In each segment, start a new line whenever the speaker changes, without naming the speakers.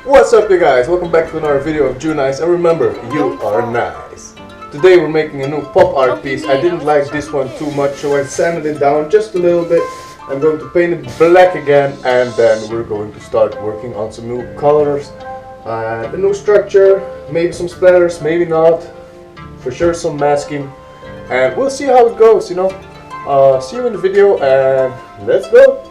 What's up you guys? Welcome back to another video of Nice, and remember, you are nice. Today we're making a new pop art piece. I didn't like this one too much, so I sanded it down just a little bit. I'm going to paint it black again, and then we're going to start working on some new colors and a new structure, maybe some splatters, maybe not, for sure some masking, and we'll see how it goes, you know. See you in the video, and let's go!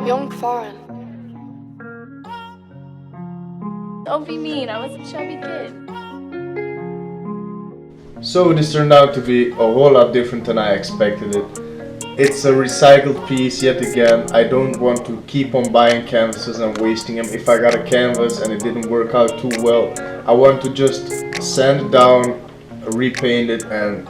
Young foreign. Don't be mean, I was a chubby kid.
So this turned out to be a whole lot different than I expected it. It's a recycled piece yet again. I don't want to keep on buying canvases and wasting them. If I got a canvas and it didn't work out too well, I want to just sand it down, repaint it and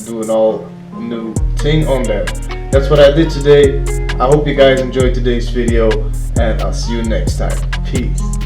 do an all new thing on there. That's what I did today. I hope you guys enjoyed today's video and I'll see you next time. Peace.